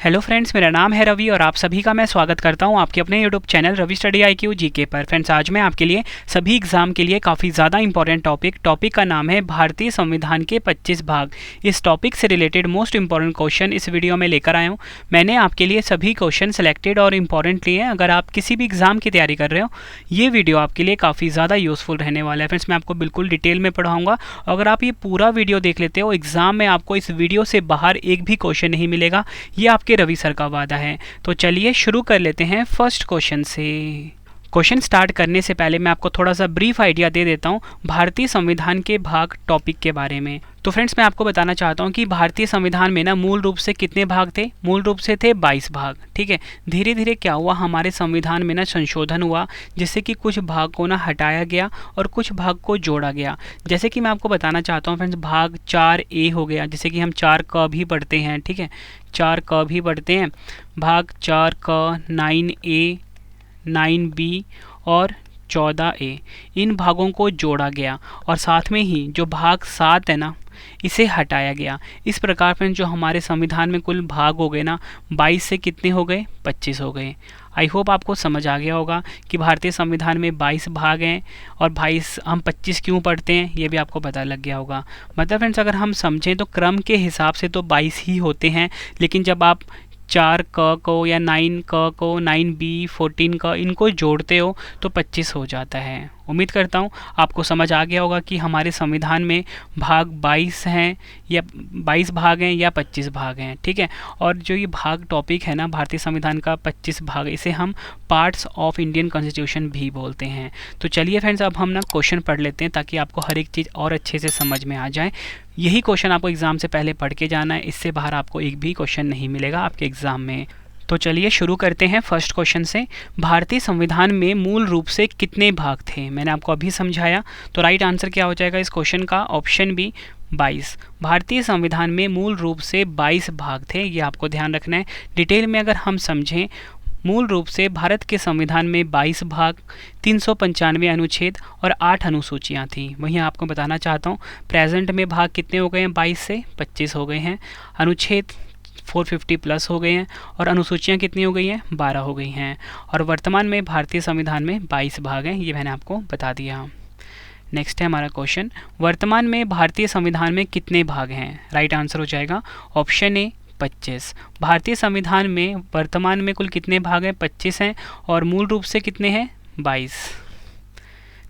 Hello friends, मेरा नाम है रवि और आप सभी का मैं स्वागत करता हूं आपके अपने YouTube channel Ravi study IQ GK पर। फ्रेंड्स, आज मैं आपके लिए सभी एग्जाम के लिए काफ़ी ज़्यादा इंपॉर्टेंट टॉपिक का नाम है भारतीय संविधान के 25 भाग। इस टॉपिक से रिलेटेड मोस्ट इंपॉर्टेंट क्वेश्चन इस वीडियो में लेकर आया हूँ। मैंने आपके लिए सभी क्वेश्चन सेलेक्टेड और इंपॉर्टेंट लिए हैं। अगर आप किसी भी एग्जाम की तैयारी कर रहे हो, ये वीडियो आपके लिए काफ़ी ज़्यादा यूज़फुल रहने वाला है। फ्रेंड्स, मैं आपको बिल्कुल डिटेल में पढ़ाऊँगा। अगर आप ये पूरा वीडियो देख लेते हो, एग्जाम में आपको इस वीडियो से बाहर एक भी क्वेश्चन नहीं मिलेगा। ये आपके रवि सर का वादा है। तो चलिए शुरू कर लेते हैं फर्स्ट क्वेश्चन से। क्वेश्चन स्टार्ट करने से पहले मैं आपको थोड़ा सा ब्रीफ आइडिया दे देता हूँ भारतीय संविधान के भाग टॉपिक के बारे में। तो फ्रेंड्स, मैं आपको बताना चाहता हूँ कि भारतीय संविधान में ना मूल रूप से कितने भाग थे। मूल रूप से थे 22 भाग। ठीक है, धीरे धीरे क्या हुआ, हमारे संविधान में ना संशोधन हुआ, जिससे कि कुछ भाग को ना हटाया गया और कुछ भाग को जोड़ा गया। जैसे कि मैं आपको बताना चाहता हूँ फ्रेंड्स, भाग 4A हो गया, जैसे कि हम 4 क भी पढ़ते हैं। ठीक है, 4 क भी पढ़ते हैं। भाग 4 क, 9A, 9B और 14A, इन भागों को जोड़ा गया और साथ में ही जो भाग 7 है ना, इसे हटाया गया। इस प्रकार फ्रेंड्स, जो हमारे संविधान में कुल भाग हो गए ना, 22 से कितने हो गए, 25 हो गए। आई होप आपको समझ आ गया होगा कि भारतीय संविधान में 22 भाग हैं और 22 हम 25 क्यों पढ़ते हैं, ये भी आपको पता लग गया होगा। मतलब फ्रेंड्स, अगर हम समझें तो क्रम के हिसाब से तो 22 ही होते हैं, लेकिन जब आप 4 क को या 9 क को, 9B, 14 क, इनको जोड़ते हो तो 25 हो जाता है। उम्मीद करता हूँ आपको समझ आ गया होगा कि हमारे संविधान में भाग 22 हैं या 22 भाग हैं या 25 भाग हैं। ठीक है, और जो ये भाग टॉपिक है ना भारतीय संविधान का 25 भाग, इसे हम पार्ट्स ऑफ इंडियन कॉन्स्टिट्यूशन भी बोलते हैं। तो चलिए फ्रेंड्स, अब हम ना क्वेश्चन पढ़ लेते हैं ताकि आपको हर एक चीज़ और अच्छे से समझ में आ जाए। यही क्वेश्चन आपको एग्जाम से पहले पढ़ के जाना है, इससे बाहर आपको एक भी क्वेश्चन नहीं मिलेगा आपके एग्जाम में। तो चलिए शुरू करते हैं फर्स्ट क्वेश्चन से। भारतीय संविधान में मूल रूप से कितने भाग थे, मैंने आपको अभी समझाया। तो राइट आंसर क्या हो जाएगा इस क्वेश्चन का, ऑप्शन बी 22। भारतीय संविधान में मूल रूप से 22 भाग थे, ये आपको ध्यान रखना है। डिटेल में अगर हम समझें, मूल रूप से भारत के संविधान में 22 भाग, 395 अनुच्छेद और 8 अनुसूचियाँ थीं। वहीं आपको बताना चाहता हूँ प्रेजेंट में भाग कितने हो गए हैं, 22 से 25 हो गए हैं। अनुच्छेद 450 प्लस हो गए हैं और अनुसूचियाँ कितनी हो गई हैं, 12 हो गई हैं। और वर्तमान में भारतीय संविधान में 22 भाग हैं, ये मैंने आपको बता दिया। नेक्स्ट है हमारा क्वेश्चन, वर्तमान में भारतीय संविधान में कितने भाग हैं। राइट आंसर हो जाएगा ऑप्शन ए 25। भारतीय संविधान में वर्तमान में कुल कितने भाग हैं, 25 हैं और मूल रूप से कितने हैं, 22।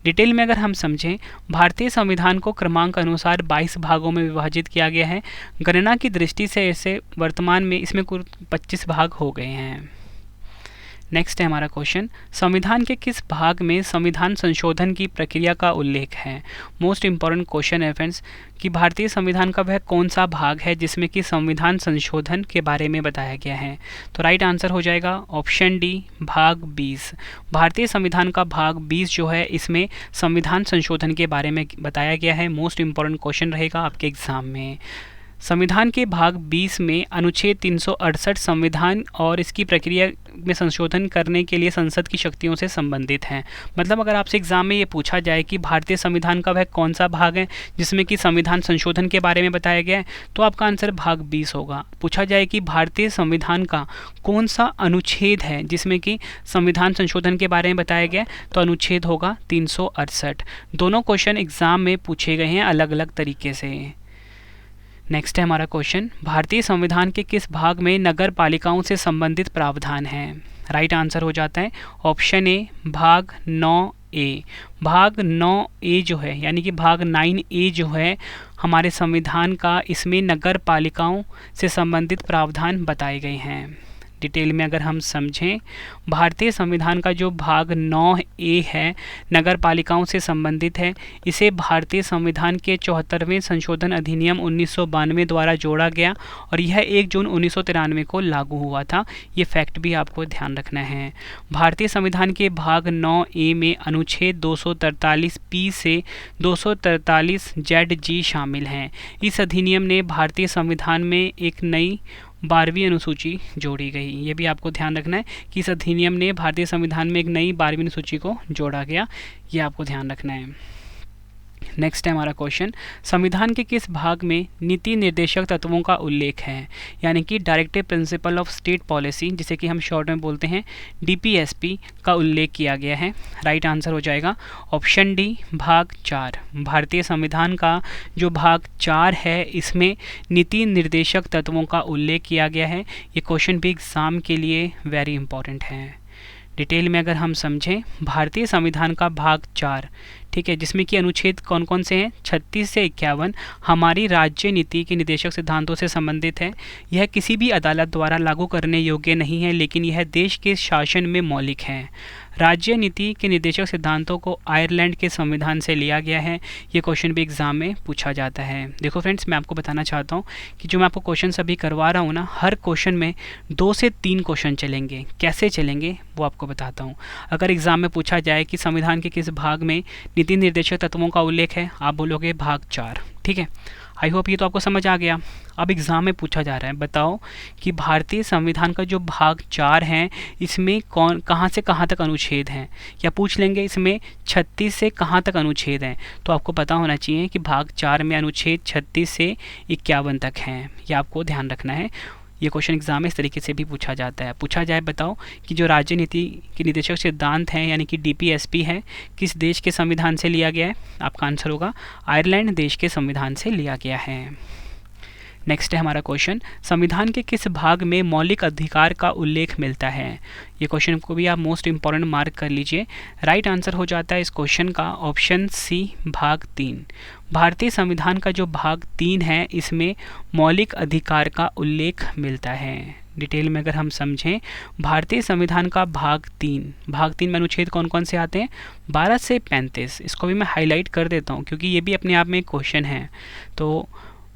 डिटेल में अगर हम समझें, भारतीय संविधान को क्रमांक अनुसार 22 भागों में विभाजित किया गया है। गणना की दृष्टि से ऐसे वर्तमान में इसमें कुल 25 भाग हो गए हैं। नेक्स्ट है हमारा क्वेश्चन, संविधान के किस भाग में संविधान संशोधन की प्रक्रिया का उल्लेख है। मोस्ट इंपॉर्टेंट क्वेश्चन है फ्रेंड्स कि भारतीय संविधान का वह कौन सा भाग है जिसमें कि संविधान संशोधन के बारे में बताया गया है। तो राइट आंसर हो जाएगा ऑप्शन डी भाग 20। भारतीय संविधान का भाग 20 जो है, इसमें संविधान संशोधन के बारे में बताया गया है। मोस्ट इंपॉर्टेंट क्वेश्चन रहेगा आपके एग्जाम में। संविधान के भाग 20 में अनुच्छेद 368 संविधान और इसकी प्रक्रिया में संशोधन करने के लिए संसद की शक्तियों से संबंधित हैं। मतलब अगर आपसे एग्जाम में ये पूछा जाए कि भारतीय संविधान का वह कौन सा भाग है जिसमें कि संविधान संशोधन के बारे में बताया गया है, तो आपका आंसर भाग 20 होगा। पूछा जाए कि भारतीय संविधान का कौन सा अनुच्छेद है जिसमें कि संविधान संशोधन के बारे में बताया गया है, तो अनुच्छेद होगा 368। दोनों क्वेश्चन एग्जाम में पूछे गए हैं अलग अलग तरीके से। नेक्स्ट है हमारा क्वेश्चन, भारतीय संविधान के किस भाग में नगर पालिकाओं से संबंधित प्रावधान है। राइट आंसर हो जाता है ऑप्शन ए भाग 9A। भाग 9A जो है, यानी कि भाग 9A जो है हमारे संविधान का, इसमें नगर पालिकाओं से संबंधित प्रावधान बताए गए हैं। डिटेल में अगर हम समझें, भारतीय संविधान का जो भाग 9A है नगर पालिकाओं से संबंधित है, इसे भारतीय संविधान के 74वें संशोधन अधिनियम 1992 द्वारा जोड़ा गया और यह 1 जून 1993 को लागू हुआ था। ये फैक्ट भी आपको ध्यान रखना है। भारतीय संविधान के भाग 9A में अनुच्छेद 243P से 243ZG शामिल हैं। इस अधिनियम ने भारतीय संविधान में एक नई 12वीं अनुसूची जोड़ी गई। ये भी आपको ध्यान रखना है कि इस अधिनियम ने भारतीय संविधान में एक नई 12वीं अनुसूची को जोड़ा गया, ये आपको ध्यान रखना है। नेक्स्ट है हमारा क्वेश्चन, संविधान के किस भाग में नीति निर्देशक तत्वों का उल्लेख है, यानी कि directive principle of state policy, जिसे कि हम शॉर्ट में बोलते हैं डीपीएसपी, का उल्लेख किया गया है। राइट आंसर हो जाएगा ऑप्शन डी, भाग 4। भारतीय संविधान का जो भाग 4 है, इसमें नीति निर्देशक तत्वों का उल्लेख किया गया है। ये क्वेश्चन भी एग्जाम के लिए वेरी इंपॉर्टेंट है। डिटेल में अगर हम समझें, भारतीय संविधान का भाग 4, ठीक है, जिसमें कि अनुच्छेद कौन कौन से हैं, 36 से 51 हमारी राज्य नीति के निर्देशक सिद्धांतों से संबंधित है। यह किसी भी अदालत द्वारा लागू करने योग्य नहीं है, लेकिन यह देश के शासन में मौलिक है। राज्य नीति के निर्देशक सिद्धांतों को आयरलैंड के संविधान से लिया गया है। ये क्वेश्चन भी एग्जाम में पूछा जाता है। देखो फ्रेंड्स, मैं आपको बताना चाहता हूँ कि जो मैं आपको क्वेश्चन अभी करवा रहा हूँ ना, हर क्वेश्चन में 2 से 3 क्वेश्चन चलेंगे। कैसे चलेंगे वो आपको बताता हूँ। अगर एग्जाम में पूछा जाए कि संविधान के किस भाग में नीति निर्देशक तत्वों का उल्लेख है, आप बोलोगे भाग 4, ठीक है। आई होप ये तो आपको समझ आ गया। अब एग्ज़ाम में पूछा जा रहा है, बताओ कि भारतीय संविधान का जो भाग 4 है, इसमें कहाँ से कहाँ तक अनुच्छेद हैं, या पूछ लेंगे इसमें 36 से कहाँ तक अनुच्छेद हैं। तो आपको पता होना चाहिए कि भाग 4 में अनुच्छेद 36 से 51 तक हैं। ये आपको ध्यान रखना है। ये क्वेश्चन एग्जाम में इस तरीके से भी पूछा जाता है। पूछा जाए, बताओ कि जो राज्य नीति के निर्देशक सिद्धांत हैं, यानी कि डीपीएसपी है, किस देश के संविधान से लिया गया है। आपका आंसर होगा आयरलैंड देश के संविधान से लिया गया है। नेक्स्ट है हमारा क्वेश्चन, संविधान के किस भाग में मौलिक अधिकार का उल्लेख मिलता है। ये क्वेश्चन को भी आप मोस्ट इंपॉर्टेंट मार्क कर लीजिए। राइट आंसर हो जाता है इस क्वेश्चन का ऑप्शन सी, भाग 3। भारतीय संविधान का जो भाग 3 है, इसमें मौलिक अधिकार का उल्लेख मिलता है। डिटेल में अगर हम समझें, भारतीय संविधान का भाग 3 में अनुच्छेद कौन कौन से आते हैं, 12 से 35। इसको भी मैं हाईलाइट कर देता हूँ क्योंकि ये भी अपने आप में एक क्वेश्चन है। तो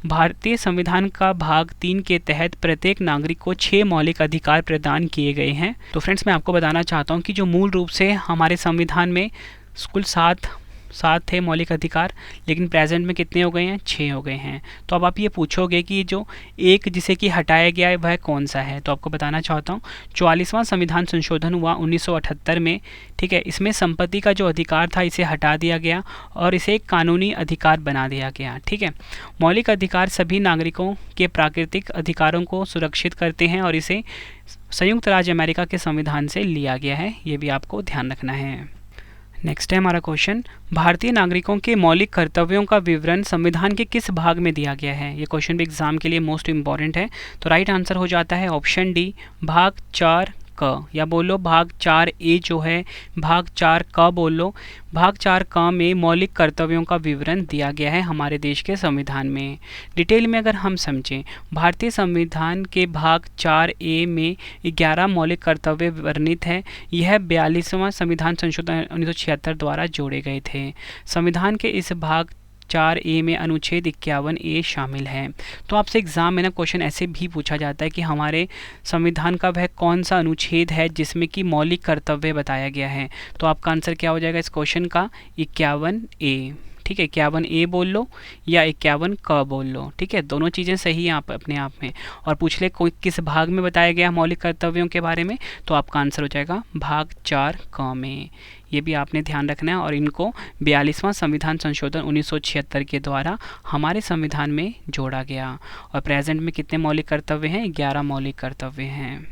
भारतीय संविधान का भाग 3 के तहत प्रत्येक नागरिक को 6 मौलिक अधिकार प्रदान किए गए हैं। तो फ्रेंड्स, मैं आपको बताना चाहता हूँ कि जो मूल रूप से हमारे संविधान में कुल 7 थे मौलिक अधिकार, लेकिन प्रेजेंट में कितने हो गए हैं, 6 हो गए हैं। तो अब आप ये पूछोगे कि जो एक जिसे कि हटाया गया है वह कौन सा है। तो आपको बताना चाहता हूँ, 44वां संविधान संशोधन हुआ 1978 में, ठीक है। इसमें संपत्ति का जो अधिकार था, इसे हटा दिया गया और इसे एक कानूनी अधिकार बना दिया गया, ठीक है। मौलिक अधिकार सभी नागरिकों के प्राकृतिक अधिकारों को सुरक्षित करते हैं और इसे संयुक्त राज्य अमेरिका के संविधान से लिया गया है। ये भी आपको ध्यान रखना है। नेक्स्ट है हमारा क्वेश्चन, भारतीय नागरिकों के मौलिक कर्तव्यों का विवरण संविधान के किस भाग में दिया गया है। ये क्वेश्चन भी एग्जाम के लिए मोस्ट इंपॉर्टेंट है। तो राइट आंसर हो जाता है ऑप्शन डी, भाग 4 क, या बोलो भाग 4A जो है, भाग 4 क बोल लो। भाग 4 क में मौलिक कर्तव्यों का विवरण दिया गया है हमारे देश के संविधान में। डिटेल में अगर हम समझें, भारतीय संविधान के भाग 4A में 11 मौलिक कर्तव्य वर्णित है। यह 42वां संविधान संशोधन 1976 द्वारा जोड़े गए थे। संविधान के इस भाग 4A में अनुच्छेद 51A शामिल है। तो आपसे एग्जाम में ना क्वेश्चन ऐसे भी पूछा जाता है कि हमारे संविधान का वह कौन सा अनुच्छेद है जिसमें कि मौलिक कर्तव्य बताया गया है। तो आपका आंसर क्या हो जाएगा इस क्वेश्चन का, 51A, ठीक है। 51A बोल लो या 51 क बोल लो, ठीक है। दोनों चीज़ें सही हैं आप अपने आप में। और पूछ ले कोई किस भाग में बताया गया मौलिक कर्तव्यों के बारे में, तो आपका आंसर हो जाएगा भाग 4 क में। ये भी आपने ध्यान रखना है। और इनको 42वां संविधान संशोधन 1976 के द्वारा हमारे संविधान में जोड़ा गया। और प्रेजेंट में कितने मौलिक कर्तव्य हैं, 11 मौलिक कर्तव्य हैं।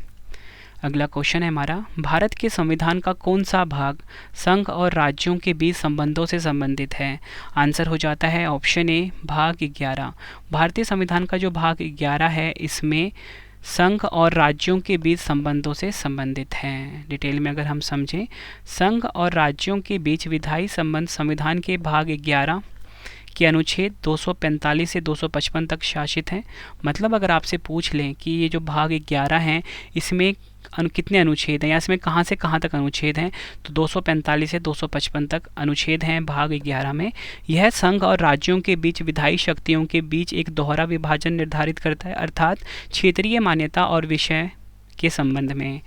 अगला क्वेश्चन है हमारा, भारत के संविधान का कौन सा भाग संघ और राज्यों के बीच संबंधों से संबंधित है। आंसर हो जाता है ऑप्शन ए, भाग 11। भारतीय संविधान का जो भाग 11 है, इसमें संघ और राज्यों के बीच संबंधों से संबंधित हैं। डिटेल में अगर हम समझें, संघ और राज्यों के बीच विधायी संबंध संविधान के भाग 11 के अनुच्छेद 245 से 255 तक शासित हैं। मतलब अगर आपसे पूछ लें कि ये जो भाग 11 हैं, इसमें कितने अनुच्छेद हैं या इसमें कहाँ से कहाँ तक अनुच्छेद हैं, तो 245 से 255 तक अनुच्छेद हैं भाग 11 में। यह संघ और राज्यों के बीच विधायी शक्तियों के बीच एक दोहरा विभाजन निर्धारित करता है, अर्थात क्षेत्रीय मान्यता और विषय के संबंध में।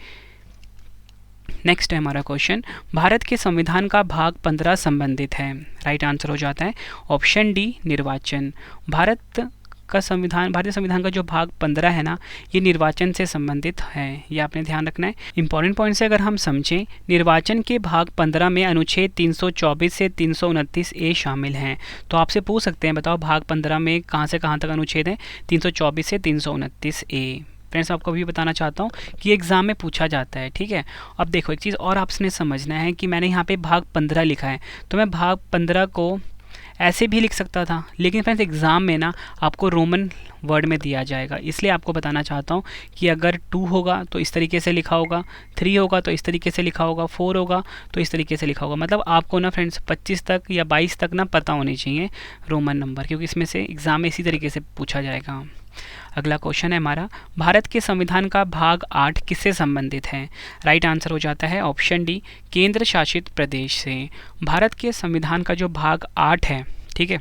नेक्स्ट है हमारा क्वेश्चन, भारत के संविधान का भाग 15 संबंधित है। राइट आंसर हो जाता है ऑप्शन डी, निर्वाचन। भारत का संविधान, भारतीय संविधान का जो भाग 15 है ना, ये निर्वाचन से संबंधित है, ये आपने ध्यान रखना है। इंपॉर्टेंट पॉइंट से अगर हम समझें, निर्वाचन के भाग 15 में अनुच्छेद 324 से 329 ए शामिल हैं। तो आपसे पूछ सकते हैं, बताओ भाग 15 में कहाँ से कहाँ तक अनुच्छेद है? 324 से 329 ए। फ्रेंड्स, आपको भी बताना चाहता हूँ कि एग्जाम में पूछा जाता है, ठीक है। अब देखो, एक चीज़ और आपने समझना है कि मैंने यहाँ पे भाग 15 लिखा है, तो मैं भाग 15 को ऐसे भी लिख सकता था, लेकिन फ्रेंड्स एग्ज़ाम में ना आपको रोमन वर्ड में दिया जाएगा, इसलिए आपको बताना चाहता हूँ कि अगर 2 होगा तो इस तरीके से लिखा होगा, 3 होगा तो इस तरीके से लिखा होगा, 4 होगा तो इस तरीके से लिखा होगा। मतलब आपको ना फ्रेंड्स 25 तक या 22 तक ना पता होने चाहिए रोमन नंबर, क्योंकि इसमें से एग्ज़ाम में इसी तरीके से पूछा जाएगा। अगला क्वेश्चन है हमारा, भारत के संविधान का भाग 8 किससे संबंधित है? राइट आंसर हो जाता है ऑप्शन डी, केंद्र शासित प्रदेश से। भारत के संविधान का जो भाग 8 है, ठीक है,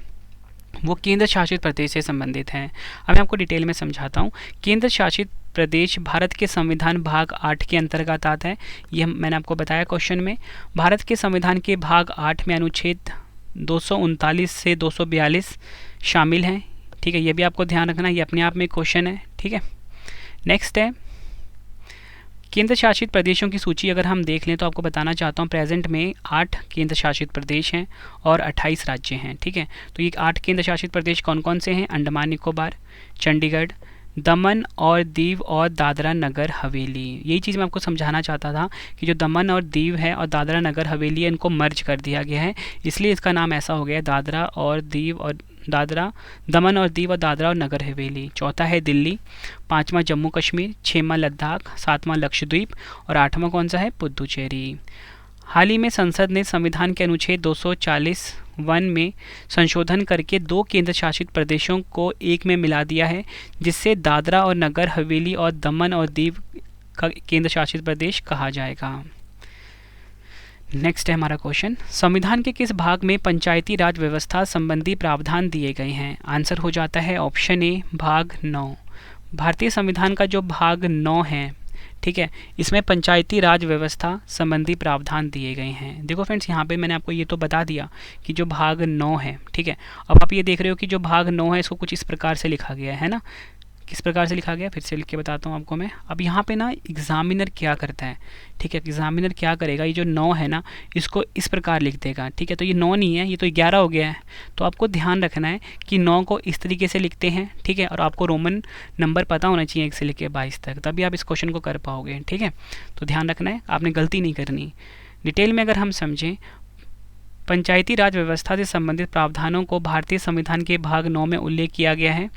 वो केंद्र शासित प्रदेश से संबंधित है। अब मैं आपको डिटेल में समझाता हूँ। केंद्र शासित प्रदेश भारत के संविधान भाग 8 के अंतर्गत आता है। ये मैंने आपको बताया क्वेश्चन में। भारत के संविधान के भाग 8 में अनुच्छेद 239 से 242 शामिल हैं, ठीक है। ये भी आपको ध्यान रखना, ये अपने आप में क्वेश्चन है, ठीक है। नेक्स्ट है, केंद्र शासित प्रदेशों की सूची अगर हम देख लें तो आपको बताना चाहता हूँ, प्रेजेंट में 8 केंद्र शासित प्रदेश हैं और 28 राज्य हैं, ठीक है। तो ये 8 केंद्र शासित प्रदेश कौन कौन से हैं? अंडमान निकोबार, चंडीगढ़, दमन और दीव और दादरा नगर हवेली। यही चीज़ मैं आपको समझाना चाहता था कि जो दमन और दीव है और दादरा नगर हवेली है, इनको मर्ज कर दिया गया है, इसलिए इसका नाम ऐसा हो गया है दादरा और दीव और दादरा, दमन और दीव और दादरा और नगर हवेली। चौथा है दिल्ली, पांचवा जम्मू कश्मीर, छठवां लद्दाख, सातवां लक्षद्वीप और आठवां कौन सा है? पुदुचेरी। हाल ही में संसद ने संविधान के अनुच्छेद 240(1) में संशोधन करके 2 केंद्र शासित प्रदेशों को एक में मिला दिया है, जिससे दादरा और नगर हवेली और दमन और दीव का केंद्र शासित प्रदेश कहा जाएगा। नेक्स्ट है हमारा क्वेश्चन, संविधान के किस भाग में पंचायती राज व्यवस्था संबंधी प्रावधान दिए गए हैं? आंसर हो जाता है ऑप्शन ए, भाग 9। भारतीय संविधान का जो भाग 9 है, ठीक है, इसमें पंचायती राज व्यवस्था संबंधी प्रावधान दिए गए हैं। देखो फ्रेंड्स, यहाँ पे मैंने आपको ये तो बता दिया कि जो भाग 9 है, ठीक है। अब आप ये देख रहे हो कि जो भाग 9 है इसको कुछ इस प्रकार से लिखा गया है ना। किस प्रकार से लिखा गया, फिर से लिख के बताता हूँ आपको मैं। अब यहाँ पे ना एग्जामिनर क्या करता है, ठीक है, एग्जामिनर क्या करेगा, ये जो 9 है ना, इसको इस प्रकार लिख देगा, ठीक है। तो ये 9 नहीं है, ये तो 11 हो गया है। तो आपको ध्यान रखना है कि 9 को इस तरीके से लिखते हैं, ठीक है। और आपको रोमन नंबर पता होना चाहिए 1 से लेकर 22 तक, तभी आप इस क्वेश्चन को कर पाओगे, ठीक है। तो ध्यान रखना है, आपने गलती नहीं करनी। डिटेल में अगर हम समझें, पंचायती राज व्यवस्था से संबंधित प्रावधानों को भारतीय संविधान के भाग 9 में उल्लेख किया गया है।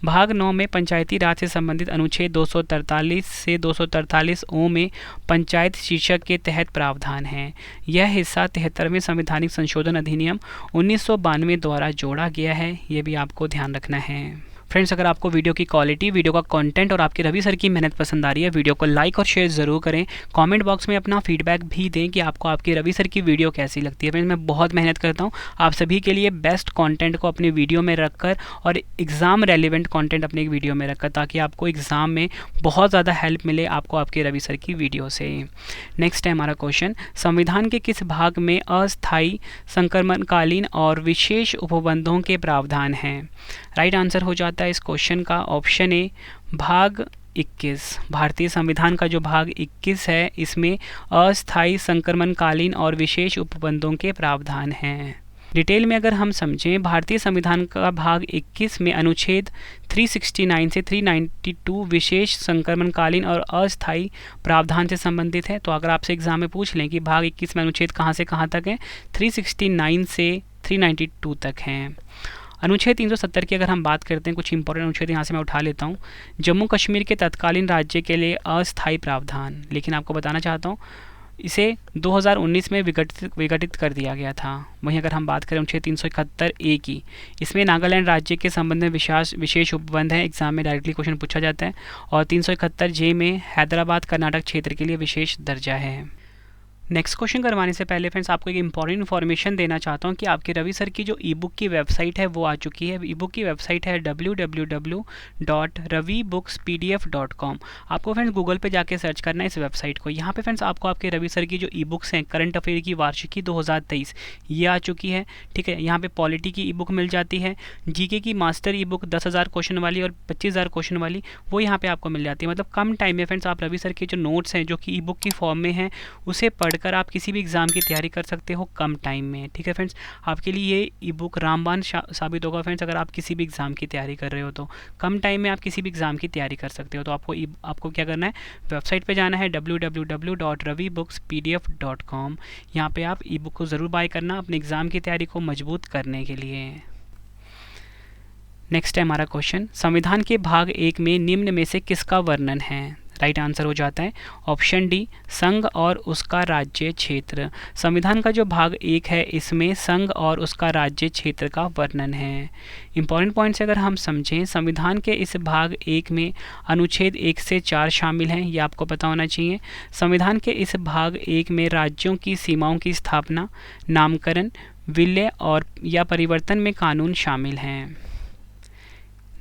भाग 9 में पंचायती राज से संबंधित अनुच्छेद 243 से 243 ओ में पंचायत शीर्षक के तहत प्रावधान है। यह हिस्सा 73वें संवैधानिक संशोधन अधिनियम 1992 द्वारा जोड़ा गया है, ये भी आपको ध्यान रखना है। फ्रेंड्स, अगर आपको वीडियो की क्वालिटी, वीडियो का कंटेंट और आपके रवि सर की मेहनत पसंद आ रही है, वीडियो को लाइक और शेयर ज़रूर करें। कमेंट बॉक्स में अपना फीडबैक भी दें कि आपको आपके रवि सर की वीडियो कैसी लगती है। फ्रेंड्स, मैं बहुत मेहनत करता हूँ आप सभी के लिए बेस्ट कंटेंट को अपने वीडियो में रखकर और एग्ज़ाम रेलिवेंट कंटेंट अपने वीडियो में रखकर, ताकि आपको एग्ज़ाम में बहुत ज़्यादा हेल्प मिले आपको आपके रवि सर की वीडियो से। नेक्स्ट है हमारा क्वेश्चन, संविधान के किस भाग में अस्थायी, संक्रमणकालीन और विशेष उपबंधों के प्रावधान हैं? राइट आंसर हो जाता है इस क्वेश्चन का ऑप्शन ए, भाग 21। भारतीय संविधान का जो भाग 21 है, इसमें अस्थायी, संक्रमणकालीन और विशेष उपबंधों के प्रावधान हैं। डिटेल में अगर हम समझें, भारतीय संविधान का भाग 21 में अनुच्छेद 369 से 392 विशेष, संक्रमणकालीन और अस्थायी प्रावधान से संबंधित है। तो अगर आपसे एग्जाम में पूछ लें कि भाग 21 में अनुच्छेद कहाँ से कहाँ तक है, 369 से 392 तक हैं। अनुच्छेद 370 की अगर हम बात करते हैं, कुछ इंपॉर्टेंट अनुच्छेद यहाँ से मैं उठा लेता हूँ। जम्मू कश्मीर के तत्कालीन राज्य के लिए अस्थायी प्रावधान, लेकिन आपको बताना चाहता हूँ इसे 2019 में विघटित कर दिया गया था। वहीं अगर हम बात करें अनुच्छेद 371 ए की, इसमें नागालैंड राज्य के संबंध में विशेष उपबंध है, एग्जाम में डायरेक्टली क्वेश्चन पूछा जाता है। और 371 जे में हैदराबाद कर्नाटक क्षेत्र के लिए विशेष दर्जा है। नेक्स्ट क्वेश्चन करवाने से पहले फ्रेंड्स आपको एक इंपॉर्टेंट इन्फॉर्मेशन देना चाहता हूँ कि आपके रवि सर की जो ई बुक की वेबसाइट है वो आ चुकी है। ई बुक की वेबसाइट है www.ravibooks.pdf.com। आपको फ्रेंड्स गूगल पे जाके सर्च करना है इस वेबसाइट को। यहाँ पे फ्रेंड्स आपको आपके रवि सर की जो ई बुक्स हैं करंट अफेयर की वार्षिकी 2023 ये आ चुकी है, ठीक है। यहाँ पे पॉलिटी की ई बुक मिल जाती है, जीके की मास्टर ई बुक 10,000 क्वेश्चन वाली और 25,000 क्वेश्चन वाली वो यहाँ पे आपको मिल जाती है। मतलब कम टाइम में फ्रेंड्स आप रवि सर के जो नोट्स हैं जो कि ई बुक की फॉर्म में हैं उसे पढ़कर आप किसी भी एग्ज़ाम की तैयारी कर सकते हो कम टाइम में, ठीक है फ्रेंड्स। आपके लिए ये ई बुक रामबाण साबित होगा फ्रेंड्स, अगर आप किसी भी एग्ज़ाम की तैयारी कर रहे हो तो कम टाइम में आप किसी भी एग्ज़ाम की तैयारी कर सकते हो। तो आपको क्या करना है, वेबसाइट पे जाना है www.ravibooks.pdf.com। यहाँ पे आप ई बुक को ज़रूर बाय करना अपने एग्ज़ाम की तैयारी को मजबूत करने के लिए। नेक्स्ट है हमारा क्वेश्चन, संविधान के भाग 1 में निम्न में से किसका वर्णन है? राइट आंसर हो जाता है ऑप्शन डी, संघ और उसका राज्य क्षेत्र। संविधान का जो भाग 1 है इसमें संघ और उसका राज्य क्षेत्र का वर्णन है। इंपॉर्टेंट पॉइंट्स अगर हम समझें, संविधान के इस भाग 1 में अनुच्छेद 1 से 4 शामिल हैं, ये आपको पता होना चाहिए। संविधान के इस भाग 1 में राज्यों की सीमाओं की स्थापना, नामकरण, विलय और या परिवर्तन में कानून शामिल हैं।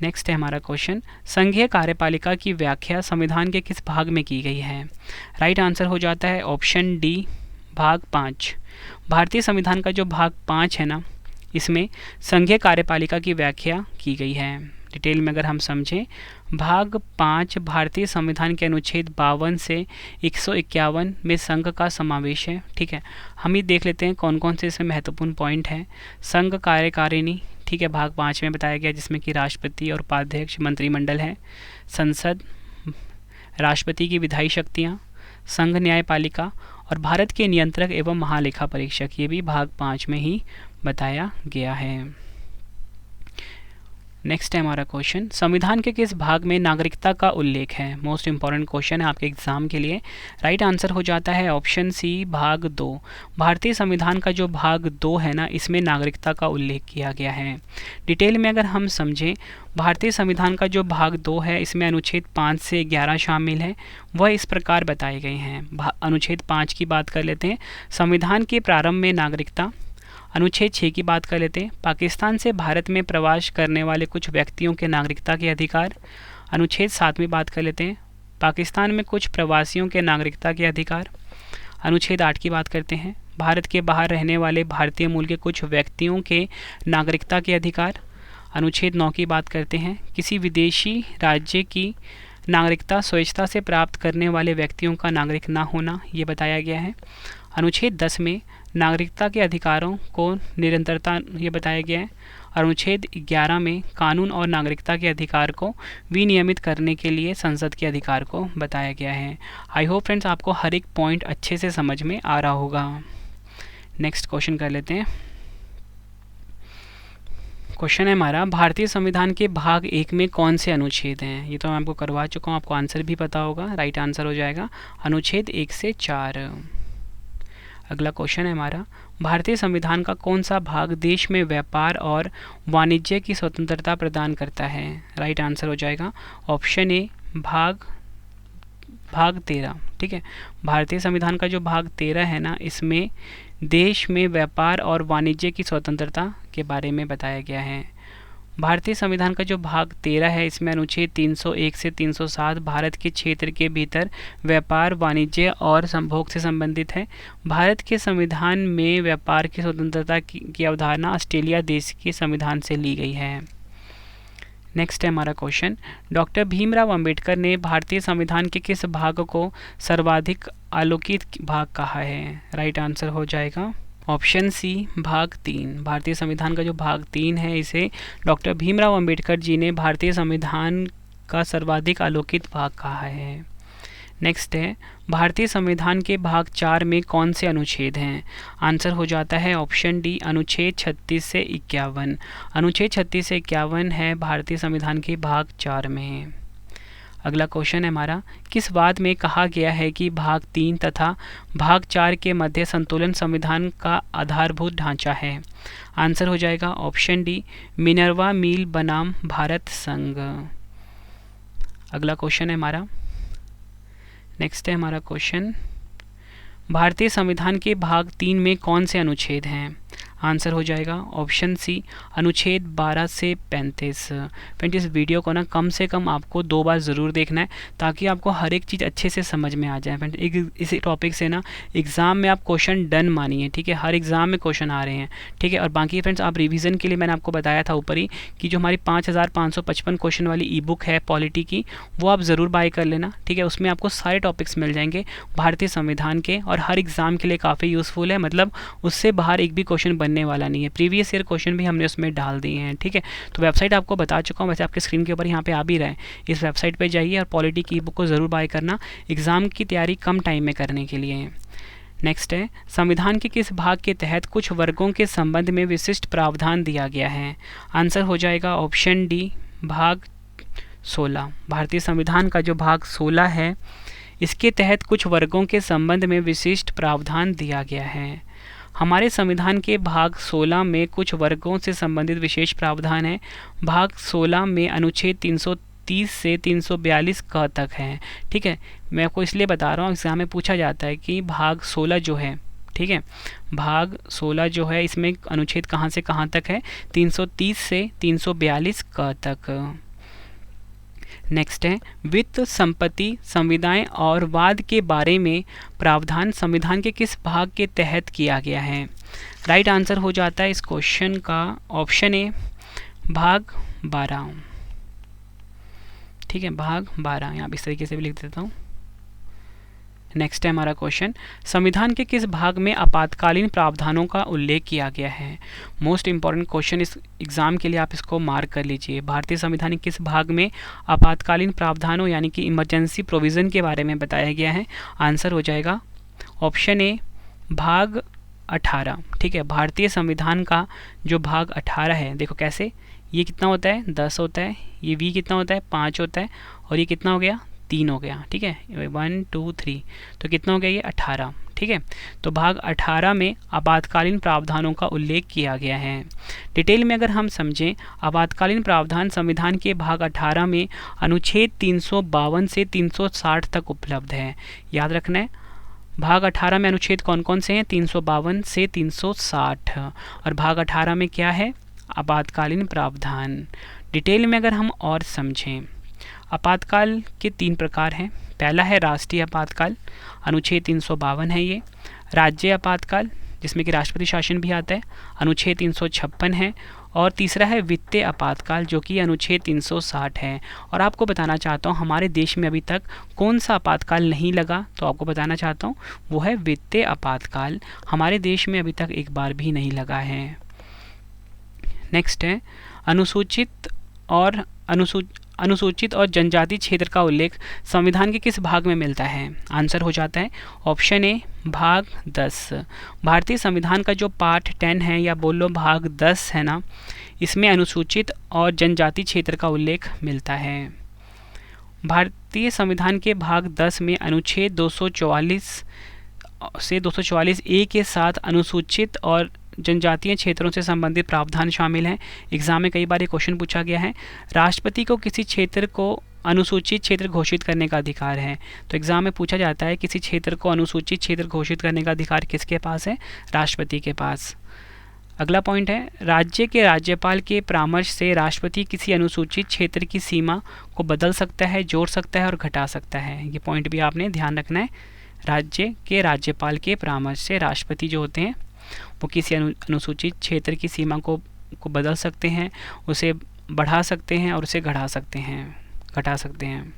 नेक्स्ट है हमारा क्वेश्चन, संघीय कार्यपालिका की व्याख्या संविधान के किस भाग में की गई है? राइट आंसर हो जाता है ऑप्शन डी, भाग 5। भारतीय संविधान का जो भाग 5 है ना, इसमें संघीय कार्यपालिका की व्याख्या की गई है। डिटेल में अगर हम समझें, भाग 5 भारतीय संविधान के अनुच्छेद 52 से 151 में संघ का समावेश है, ठीक है। हम ही देख लेते हैं कौन कौन से इसमें महत्वपूर्ण पॉइंट हैं। संघ कार्यकारिणी, ठीक है, भाग 5 में बताया गया, जिसमें कि राष्ट्रपति और उपाध्यक्ष मंत्रिमंडल है। संसद, राष्ट्रपति की विधायी शक्तियाँ, संघ न्यायपालिका और भारत के नियंत्रक एवं महालेखा परीक्षक, ये भी भाग 5 में ही बताया गया है। नेक्स्ट है हमारा क्वेश्चन, संविधान के किस भाग में नागरिकता का उल्लेख है? मोस्ट इंपॉर्टेंट क्वेश्चन है आपके एग्जाम के लिए। राइट आंसर हो जाता है ऑप्शन सी, भाग 2। भारतीय संविधान का जो भाग 2 है ना, इसमें नागरिकता का उल्लेख किया गया है। डिटेल में अगर हम समझें, भारतीय संविधान का जो भाग 2 है इसमें अनुच्छेद 5 से 11 शामिल है। वह इस प्रकार बताए गए हैं। अनुच्छेद 5 की बात कर लेते हैं, संविधान के प्रारंभ में नागरिकता। अनुच्छेद 6 की बात कर लेते हैं, पाकिस्तान से भारत में प्रवास करने वाले कुछ व्यक्तियों के नागरिकता के अधिकार। अनुच्छेद 7 में बात कर लेते हैं, पाकिस्तान में कुछ प्रवासियों के नागरिकता के अधिकार। अनुच्छेद 8 की बात करते हैं, भारत के बाहर रहने वाले भारतीय मूल के कुछ व्यक्तियों के नागरिकता के अधिकार। अनुच्छेद 9 की बात करते हैं, किसी विदेशी राज्य की नागरिकता स्वेच्छा से प्राप्त करने वाले व्यक्तियों का नागरिक ना होना, ये बताया गया है। अनुच्छेद 10 में नागरिकता के अधिकारों को निरंतरता, ये बताया गया है। अनुच्छेद 11 में कानून और नागरिकता के अधिकार को विनियमित करने के लिए संसद के अधिकार को बताया गया है। आई होप फ्रेंड्स आपको हर एक पॉइंट अच्छे से समझ में आ रहा होगा। नेक्स्ट क्वेश्चन कर लेते हैं। क्वेश्चन है हमारा, भारतीय संविधान के भाग 1 में कौन से अनुच्छेद हैं? ये तो मैं आपको करवा चुका हूँ, आपको आंसर भी पता होगा। राइट आंसर हो जाएगा अनुच्छेद 1 से 4। अगला क्वेश्चन है हमारा, भारतीय संविधान का कौन सा भाग देश में व्यापार और वाणिज्य की स्वतंत्रता प्रदान करता है? राइट आंसर हो जाएगा ऑप्शन ए, भाग 13, ठीक है। भारतीय संविधान का जो भाग 13 है ना, इसमें देश में व्यापार और वाणिज्य की स्वतंत्रता के बारे में बताया गया है। भारतीय संविधान का जो भाग 13 है इसमें अनुच्छेद 301 से 307 भारत के क्षेत्र के भीतर व्यापार, वाणिज्य और संभोग से संबंधित है। भारत के संविधान में व्यापार की स्वतंत्रता की अवधारणा ऑस्ट्रेलिया देश के संविधान से ली गई है। नेक्स्ट है हमारा क्वेश्चन, डॉक्टर भीमराव अंबेडकर ने भारतीय संविधान के किस भाग को सर्वाधिक आलोकित भाग कहा है? राइट आंसर हो जाएगा ऑप्शन सी, भाग 3। भारतीय संविधान का जो भाग 3 है इसे डॉक्टर भीमराव अंबेडकर जी ने भारतीय संविधान का सर्वाधिक आलोकित भाग कहा है। नेक्स्ट है, भारतीय संविधान के भाग 4 में कौन से अनुच्छेद हैं? आंसर हो जाता है ऑप्शन डी, अनुच्छेद 36 से 51। अनुच्छेद 36 से 51 है भारतीय संविधान के भाग 4 में। अगला क्वेश्चन है हमारा, किस वाद में कहा गया है कि भाग 3 तथा भाग 4 के मध्य संतुलन संविधान का आधारभूत ढांचा है? आंसर हो जाएगा ऑप्शन डी, मिनर्वा मील बनाम भारत संघ। अगला क्वेश्चन है हमारा, नेक्स्ट है हमारा क्वेश्चन, भारतीय संविधान के भाग 3 में कौन से अनुच्छेद हैं? आंसर हो जाएगा ऑप्शन सी, अनुच्छेद 12 से 35। फ्रेंड्स इस वीडियो को ना कम से कम आपको 2 बार ज़रूर देखना है ताकि आपको हर एक चीज़ अच्छे से समझ में आ जाए। फ्रेंड्स इस टॉपिक से ना एग्ज़ाम में आप क्वेश्चन डन मानिए, ठीक है, हर एग्ज़ाम में क्वेश्चन आ रहे हैं, ठीक है। और बाकी फ्रेंड्स आप रिवीजन के लिए मैंने आपको बताया था ऊपर ही कि जो हमारी 5555 क्वेश्चन वाली ई बुक है पॉलिटी की, वो आप ज़रूर बाय कर लेना, ठीक है। उसमें आपको सारे टॉपिक्स मिल जाएंगे भारतीय संविधान के और हर एग्ज़ाम के लिए काफ़ी यूज़फुल है, मतलब उससे बाहर एक भी क्वेश्चन बनने वाला नहीं है। प्रीवियस ईयर क्वेश्चन भी हमने उसमें डाल दिए हैं, ठीक है। तो वेबसाइट आपको बता चुका हूँ, वैसे आपके स्क्रीन के ऊपर यहाँ पे आ भी रहा है। इस वेबसाइट पे जाइए और पॉलिटी की बुक को ज़रूर बाय करना, एग्ज़ाम की तैयारी कम टाइम में करने के लिए। नेक्स्ट है, संविधान के किस भाग के तहत कुछ वर्गों के संबंध में विशिष्ट प्रावधान दिया गया है? आंसर हो जाएगा ऑप्शन डी, भाग 16। भारतीय संविधान का जो भाग 16 है, इसके तहत कुछ वर्गों के संबंध में विशिष्ट प्रावधान दिया गया है। हमारे संविधान के भाग 16 में कुछ वर्गों से संबंधित विशेष प्रावधान है। भाग 16 में अनुच्छेद 330 से 342 क तक है, ठीक है। मैं आपको इसलिए बता रहा हूँ, एग्जाम में पूछा जाता है कि भाग 16 जो है, ठीक है, भाग 16 जो है इसमें अनुच्छेद कहाँ से कहाँ तक है? 330 से 342 क तक। नेक्स्ट है, वित्त, संपत्ति, संविदाएं और वाद के बारे में प्रावधान संविधान के किस भाग के तहत किया गया है? राइट आंसर हो जाता है इस क्वेश्चन का ऑप्शन ए, भाग 12, ठीक है, भाग 12। यहाँ इस तरीके से भी लिख देता हूँ। नेक्स्ट है हमारा क्वेश्चन, संविधान के किस भाग में आपातकालीन प्रावधानों का उल्लेख किया गया है? मोस्ट इंपॉर्टेंट क्वेश्चन इस एग्जाम के लिए, आप इसको मार्क कर लीजिए। भारतीय संविधान के किस भाग में आपातकालीन प्रावधानों यानी कि इमरजेंसी प्रोविज़न के बारे में बताया गया है? आंसर हो जाएगा ऑप्शन ए, भाग 18, ठीक है। भारतीय संविधान का जो भाग 18 है, देखो कैसे, ये कितना होता है? 10 होता है, ये वी कितना होता है? 5 होता है, और ये कितना हो गया? 3 हो गया, ठीक है, 1 2 3, तो कितना हो गया? ये 18, ठीक है। तो भाग 18 में आपातकालीन प्रावधानों का उल्लेख किया गया है। डिटेल में अगर हम समझें, आपातकालीन प्रावधान संविधान के भाग 18 में अनुच्छेद 352 से 360 तक उपलब्ध है। याद रखना है, भाग 18 में अनुच्छेद कौन कौन से हैं? 352 से 360, और भाग 18 में क्या है? आपातकालीन प्रावधान। डिटेल में अगर हम और समझें, आपातकाल के 3 प्रकार हैं। पहला है राष्ट्रीय आपातकाल, अनुच्छेद 352 है ये। राज्य आपातकाल, जिसमें कि राष्ट्रपति शासन भी आता है, अनुच्छेद 356 है। और तीसरा है वित्तीय आपातकाल, जो कि अनुच्छेद 360 है। और आपको बताना चाहता हूँ हमारे देश में अभी तक कौन सा आपातकाल नहीं लगा, तो आपको बताना चाहता हूँ वो है वित्तीय आपातकाल। हमारे देश में अभी तक एक बार भी नहीं लगा है। नेक्स्ट है, अनुसूचित और जनजाति क्षेत्र का उल्लेख संविधान के किस भाग में मिलता है? आंसर हो जाता है ऑप्शन ए, भाग 10। भारतीय संविधान का जो पार्ट 10 है, या बोलो भाग 10 है ना, इसमें अनुसूचित और जनजाति क्षेत्र का उल्लेख मिलता है। भारतीय संविधान के भाग 10 में अनुच्छेद 244 से 244 ए के साथ अनुसूचित और जनजातीय क्षेत्रों से संबंधित प्रावधान शामिल हैं। एग्जाम में कई बार ये क्वेश्चन पूछा गया है, राष्ट्रपति को किसी क्षेत्र को अनुसूचित क्षेत्र घोषित करने का अधिकार है। तो एग्जाम में पूछा जाता है किसी क्षेत्र को अनुसूचित क्षेत्र घोषित करने का अधिकार किसके पास है? राष्ट्रपति के पास। अगला पॉइंट है, राज्य के राज्यपाल के परामर्श से राष्ट्रपति किसी अनुसूचित क्षेत्र की सीमा को बदल सकता है, जोड़ सकता है और घटा सकता है। ये पॉइंट भी आपने ध्यान रखना है। राज्य के राज्यपाल के परामर्श से राष्ट्रपति जो होते हैं वो किसी अनुसूचित क्षेत्र की सीमा को बदल सकते हैं, उसे बढ़ा सकते हैं और उसे घटा सकते हैं।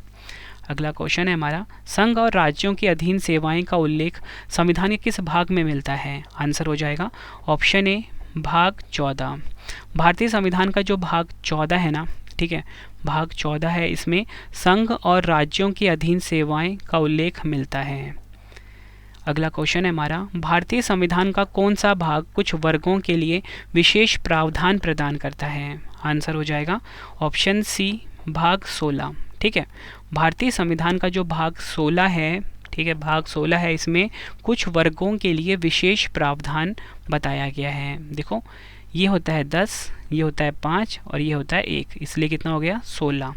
अगला क्वेश्चन है हमारा, संघ और राज्यों के अधीन सेवाएं का उल्लेख संविधान के किस भाग में मिलता है? आंसर हो जाएगा ऑप्शन ए, भाग 14। भारतीय संविधान का जो भाग 14 है ना, ठीक है, भाग 14 है, इसमें संघ और राज्यों के अधीन सेवाएं का उल्लेख मिलता है। अगला क्वेश्चन है हमारा, भारतीय संविधान का कौन सा भाग कुछ वर्गों के लिए विशेष प्रावधान प्रदान करता है? आंसर हो जाएगा ऑप्शन सी, भाग 16, ठीक है। भारतीय संविधान का जो भाग 16 है, ठीक है, भाग 16 है, इसमें कुछ वर्गों के लिए विशेष प्रावधान बताया गया है। देखो, ये होता है 10, ये होता है 5 और ये होता है 1, इसलिए कितना हो गया? 16।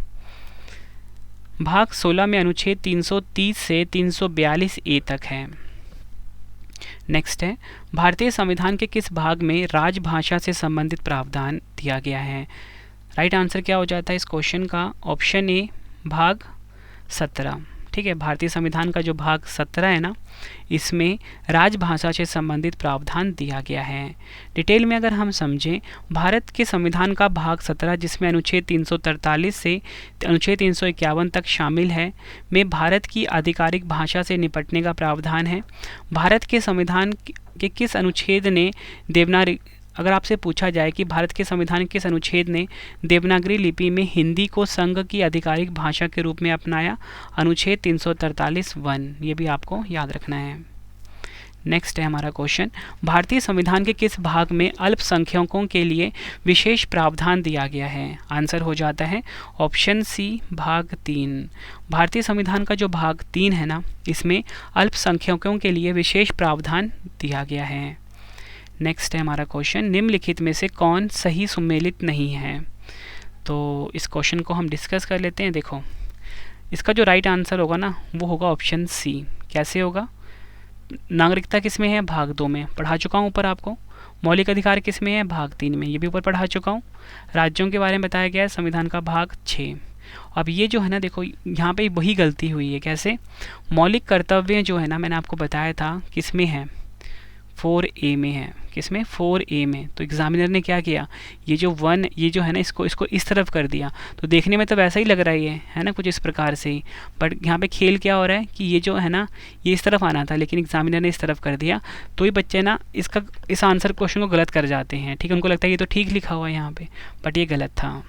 भाग 16 में अनुच्छेद 330 से 342 ए तक है। नेक्स्ट है, भारतीय संविधान के किस भाग में राजभाषा से संबंधित प्रावधान दिया गया है? राइट आंसर क्या हो जाता है इस क्वेश्चन का? ऑप्शन ए भाग 17। ठीक है, भारतीय संविधान का जो भाग 17 है ना, इसमें राजभाषा से संबंधित प्रावधान दिया गया है। डिटेल में अगर हम समझें, भारत के संविधान का भाग 17 जिसमें अनुच्छेद 343 से अनुच्छेद 351 तक शामिल है, में भारत की आधिकारिक भाषा से निपटने का प्रावधान है। भारत के संविधान के किस अनुच्छेद ने देवनागरी, अगर आपसे पूछा जाए कि भारत के संविधान के किस अनुच्छेद ने देवनागरी लिपि में हिंदी को संघ की आधिकारिक भाषा के रूप में अपनाया? अनुच्छेद 343(1), ये भी आपको याद रखना है। नेक्स्ट है हमारा क्वेश्चन, भारतीय संविधान के किस भाग में अल्पसंख्यकों के लिए विशेष प्रावधान दिया गया है? आंसर हो जाता है ऑप्शन सी भाग 3। भारतीय संविधान का जो भाग 3 है ना, इसमें अल्पसंख्यकों के लिए विशेष प्रावधान दिया गया है। नेक्स्ट है हमारा क्वेश्चन, निम्नलिखित में से कौन सही सुमेलित नहीं है? तो इस क्वेश्चन को हम डिस्कस कर लेते हैं। देखो, इसका जो राइट आंसर होगा ना, वो होगा ऑप्शन सी। कैसे होगा? नागरिकता किस में है? भाग 2 में पढ़ा चुका हूँ ऊपर आपको। मौलिक अधिकार किस में है? भाग 3 में, ये भी ऊपर पढ़ा चुका हूँ। राज्यों के बारे में बताया गया है संविधान का भाग 6। अब ये जो है ना, देखो यहाँ पे वही गलती हुई है। कैसे? मौलिक कर्तव्य जो है ना, मैंने आपको बताया था किस में है? 4A में है। किसमें? 4A में। तो एग्जामिनर ने क्या किया, ये जो 1 ये जो है ना, इसको इस तरफ कर दिया। तो देखने में तो वैसा ही लग रहा है ना, कुछ इस प्रकार से ही। बट यहाँ पे खेल क्या हो रहा है कि ये जो है ना, ये इस तरफ आना था, लेकिन एग्जामिनर ने इस तरफ कर दिया। तो ये बच्चे ना इस आंसर क्वेश्चन को गलत कर जाते हैं। ठीक है, उनको लगता है ये तो ठीक लिखा हुआ है यहाँ पे, बट ये गलत था।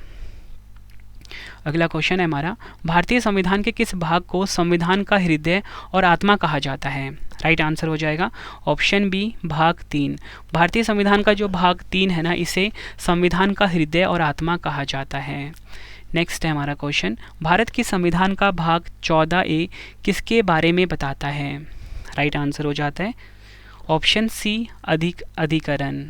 अगला क्वेश्चन है हमारा, भारतीय संविधान के किस भाग को संविधान का हृदय और आत्मा कहा जाता है? राइट आंसर हो जाएगा ऑप्शन बी भाग 3। भारतीय संविधान का जो भाग 3 है ना, इसे संविधान का हृदय और आत्मा कहा जाता है। नेक्स्ट है हमारा क्वेश्चन, भारत के संविधान का भाग 14A किसके बारे में बताता है? राइट आंसर हो जाता है ऑप्शन सी अधिकरण।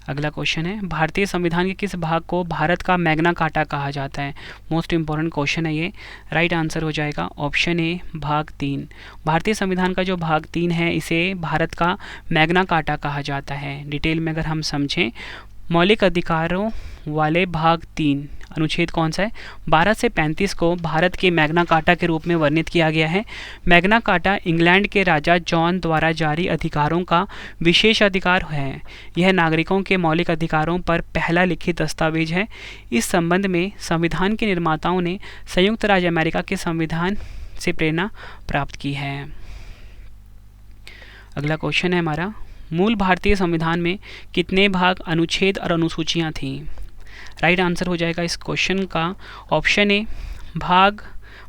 अगला क्वेश्चन है, भारतीय संविधान के किस भाग को भारत का मैग्ना कार्टा कहा जाता है? मोस्ट इंपॉर्टेंट क्वेश्चन है ये। राइट आंसर हो जाएगा ऑप्शन ए भाग 3। भारतीय संविधान का जो भाग 3 है, इसे भारत का मैग्ना कार्टा कहा जाता है। डिटेल में अगर हम समझें, मौलिक अधिकारों वाले भाग 3 अनुच्छेद कौन सा है? 12 से 35 को भारत के मैग्ना कार्टा के रूप में वर्णित किया गया है। मैग्ना कार्टा इंग्लैंड के राजा जॉन द्वारा जारी अधिकारों का विशेष अधिकार है। यह नागरिकों के मौलिक अधिकारों पर पहला लिखित दस्तावेज है। इस संबंध में संविधान के निर्माताओं ने संयुक्त राज्य अमेरिका के संविधान से प्रेरणा प्राप्त की है। अगला क्वेश्चन है हमारा, मूल भारतीय संविधान में कितने भाग, अनुच्छेद और अनुसूचियाँ थीं? राइट आंसर हो जाएगा इस क्वेश्चन का ऑप्शन ए भाग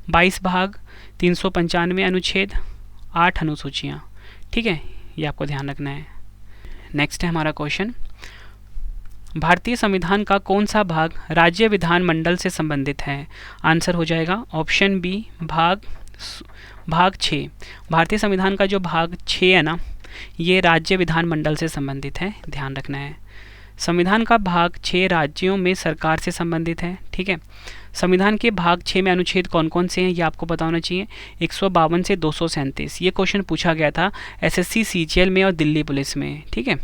22 भाग, 395 अनुच्छेद, 8 अनुसूचियाँ। ठीक है, ये आपको ध्यान रखना है। नेक्स्ट है हमारा क्वेश्चन, भारतीय संविधान का कौन सा भाग राज्य विधानमंडल से संबंधित है? आंसर हो जाएगा ऑप्शन बी भाग 6। भारतीय संविधान का जो भाग 6 है ना, ये राज्य विधानमंडल से संबंधित है, ध्यान रखना है। संविधान का भाग 6 राज्यों में सरकार से संबंधित है। ठीक है, संविधान के भाग 6 में अनुच्छेद कौन कौन से हैं, ये आपको पता होना चाहिए। 152 से 237। ये क्वेश्चन पूछा गया था एसएससी सीजीएल में और दिल्ली पुलिस में। ठीक है,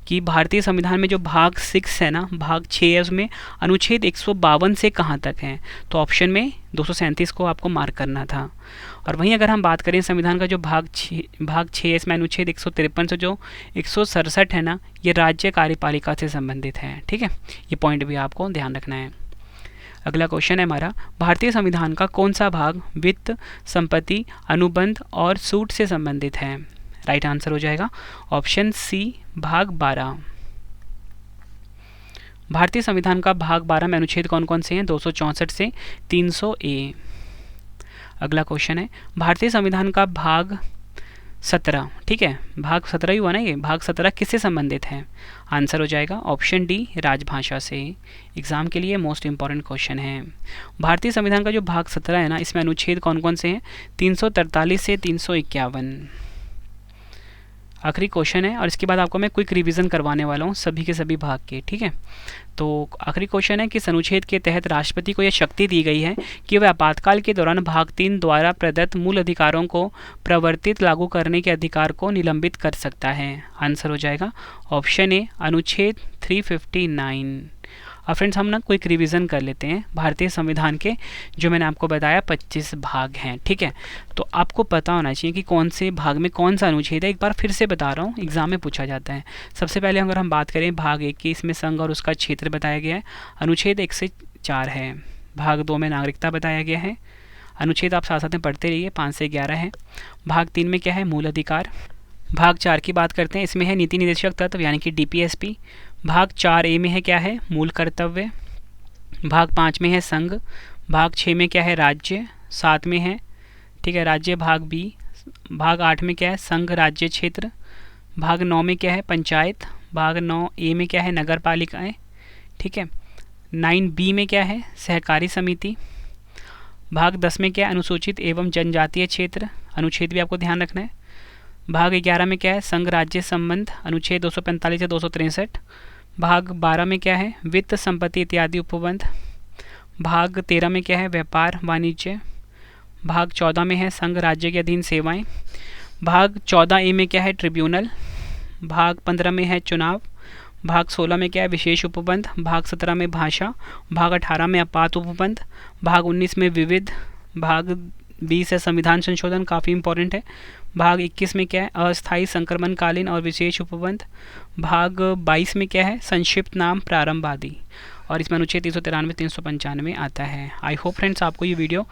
कि भारतीय संविधान में जो भाग 6 है ना, भाग 6 है, उसमें अनुच्छेद 152 से कहाँ तक है? तो ऑप्शन में 237 को आपको मार्क करना था। और वहीं अगर हम बात करें संविधान का जो भाग 6 है, इसमें अनुच्छेद 153 से जो 167 है ना, ये राज्य कार्यपालिका से संबंधित है। ठीक है, ये पॉइंट भी आपको ध्यान रखना है। अगला क्वेश्चन है हमारा, भारतीय संविधान का कौन सा भाग वित्त, संपत्ति, अनुबंध और सूट से संबंधित है? राइट आंसर हो जाएगा ऑप्शन सी भाग 12। भारतीय संविधान का भाग 12 में अनुच्छेद कौन कौन से हैं? 264 से 300A। अगला क्वेश्चन है, भारतीय संविधान का भाग 17, ठीक है, भाग 17 ही हुआ ना, ये भाग 17 किससे संबंधित है? आंसर हो जाएगा ऑप्शन डी राजभाषा से। एग्जाम के लिए मोस्ट इंपॉर्टेंट क्वेश्चन है। भारतीय संविधान का जो भाग 17 है ना, इसमें अनुच्छेद कौन कौन से हैं? 343 से 351। आखिरी क्वेश्चन है और इसके बाद आपको मैं क्विक रिवीजन करवाने वाला हूँ सभी के सभी भाग के, ठीक है। तो आखिरी क्वेश्चन है कि इस अनुच्छेद के तहत राष्ट्रपति को यह शक्ति दी गई है कि वह आपातकाल के दौरान भाग 3 द्वारा प्रदत्त मूल अधिकारों को प्रवर्तित लागू करने के अधिकार को निलंबित कर सकता है। आंसर हो जाएगा ऑप्शन ए अनुच्छेद 359। अब फ्रेंड्स हम ना क्विक रिवीजन कर लेते हैं भारतीय संविधान के, जो मैंने आपको बताया 25 भाग हैं, ठीक है। तो आपको पता होना चाहिए कि कौन से भाग में कौन सा अनुच्छेद है। एक बार फिर से बता रहा हूँ, एग्जाम में पूछा जाता है। सबसे पहले अगर हम बात करें भाग 1 की, इसमें संघ और उसका क्षेत्र बताया गया है, अनुच्छेद 1 से 4 है। भाग 2 में नागरिकता बताया गया है, अनुच्छेद आप साथ साथ में पढ़ते रहिए, 5 से 11 है। भाग 3 में क्या है, मूल अधिकार। भाग 4 की बात करते हैं, इसमें है नीति निर्देशक तत्व यानी कि DPSP। भाग 4A में है क्या है, मूल कर्तव्य। भाग 5 में है संघ। भाग 6 में क्या है, राज्य। 7 में है, ठीक है, राज्य भाग B। भाग 8 में क्या है, संघ राज्य क्षेत्र। भाग 9 में क्या है, पंचायत। भाग 9A में क्या है, नगर पालिकाएँ, ठीक है। 9B में क्या है, सहकारी समिति। भाग 10 में क्या है, अनुसूचित एवं जनजातीय क्षेत्र, अनुच्छेद भी आपको ध्यान रखना है। भाग 11 में क्या है, संघ राज्य संबंध, अनुच्छेद 245 से 263। भाग 12 में क्या है, वित्त संपत्ति इत्यादि उपबंध। भाग 13 में क्या है, व्यापार वाणिज्य। भाग 14 में है, संघ राज्य के अधीन सेवाएं। भाग 14A में क्या है, ट्रिब्यूनल। भाग 15 में है, चुनाव। भाग 16 में क्या है, विशेष उपबंध। भाग 17 में भाषा। भाग 18 में आपात उपबंध। भाग 19 में विविध। भाग 20 है संविधान संशोधन, काफ़ी इंपॉर्टेंट है। भाग 21 में क्या है, अस्थायी संक्रमणकालीन और विशेष उपबंध। भाग 22 में क्या है, संक्षिप्त नाम प्रारंभ आदि, और इसमें अनुच्छेद 393 395 आता है। आई होप फ्रेंड्स आपको ये वीडियो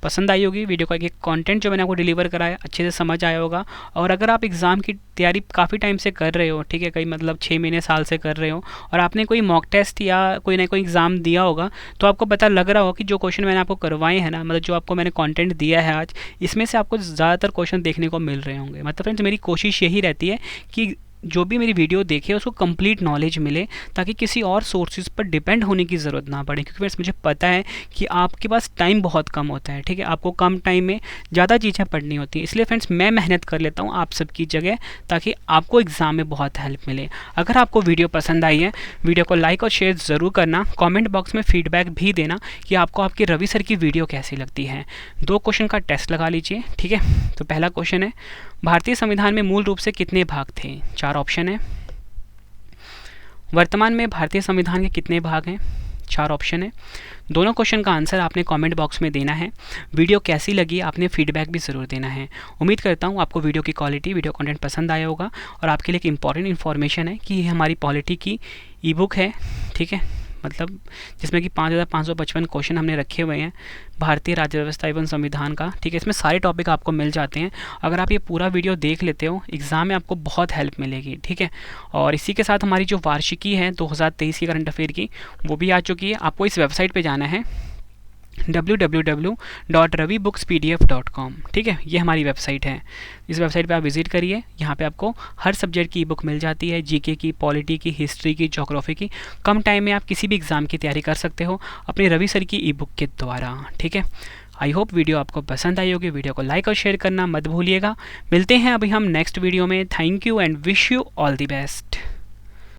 पसंद आई होगी। वीडियो का एक कंटेंट जो मैंने आपको डिलीवर कराया अच्छे से समझ आया होगा। और अगर आप एग्ज़ाम की तैयारी काफ़ी टाइम से कर रहे हो, ठीक है, कई मतलब 6 महीने साल से कर रहे हो, और आपने कोई मॉक टेस्ट या कोई ना कोई एग्ज़ाम दिया होगा, तो आपको पता लग रहा होगा कि जो क्वेश्चन मैंने आपको करवाए हैं ना, मतलब जो आपको मैंने कंटेंट दिया है आज, इसमें से आपको ज़्यादातर क्वेश्चन देखने को मिल रहे होंगे। मतलब फ्रेंड्स मेरी कोशिश यही रहती है कि जो भी मेरी वीडियो देखे उसको कंप्लीट नॉलेज मिले, ताकि किसी और सोर्सेज पर डिपेंड होने की ज़रूरत ना पड़े। क्योंकि फ्रेंड्स मुझे पता है कि आपके पास टाइम बहुत कम होता है, ठीक है, आपको कम टाइम में ज़्यादा चीज़ें पढ़नी होती हैं। इसलिए फ्रेंड्स मैं मेहनत कर लेता हूँ आप सबकी जगह, ताकि आपको एग्ज़ाम में बहुत हेल्प मिले। अगर आपको वीडियो पसंद आई है, वीडियो को लाइक और शेयर ज़रूर करना। कॉमेंट बॉक्स में फीडबैक भी देना कि आपको आपकी रवि सर की वीडियो कैसी लगती है। 2 क्वेश्चन का टेस्ट लगा लीजिए, ठीक है। तो पहला क्वेश्चन है, भारतीय संविधान में मूल रूप से कितने भाग थे? 4 ऑप्शन है। वर्तमान में भारतीय संविधान के कितने भाग हैं? 4 ऑप्शन है। दोनों क्वेश्चन का आंसर आपने कमेंट बॉक्स में देना है। वीडियो कैसी लगी आपने फीडबैक भी ज़रूर देना है। उम्मीद करता हूँ आपको वीडियो की क्वालिटी, वीडियो कंटेंट पसंद आया होगा। और आपके लिए एक इंपॉर्टेंट इन्फॉर्मेशन है कि ये हमारी पॉलिटी की ई-बुक है, ठीक है, मतलब जिसमें कि 5555 क्वेश्चन हमने रखे हुए हैं भारतीय राज्य व्यवस्था एवं संविधान का, ठीक है। इसमें सारे टॉपिक आपको मिल जाते हैं। अगर आप ये पूरा वीडियो देख लेते हो, एग्ज़ाम में आपको बहुत हेल्प मिलेगी, ठीक है। और इसी के साथ हमारी जो वार्षिकी है 2023 की करंट अफेयर की, वो भी आ चुकी है। आपको इस वेबसाइट पे जाना है www.ravibookspdf.com, ठीक है, ये हमारी वेबसाइट है। इस वेबसाइट पे आप विजिट करिए। यहाँ पे आपको हर सब्जेक्ट की ई बुक मिल जाती है, जीके की, पॉलिटी की, हिस्ट्री की, ज्योग्राफी की। कम टाइम में आप किसी भी एग्ज़ाम की तैयारी कर सकते हो अपने रवि सर की ई बुक के द्वारा, ठीक है। आई होप वीडियो आपको पसंद आई होगी। वीडियो को लाइक और शेयर करना मत भूलिएगा। मिलते हैं अभी हम नेक्स्ट वीडियो में। Thank you and wish you all the best.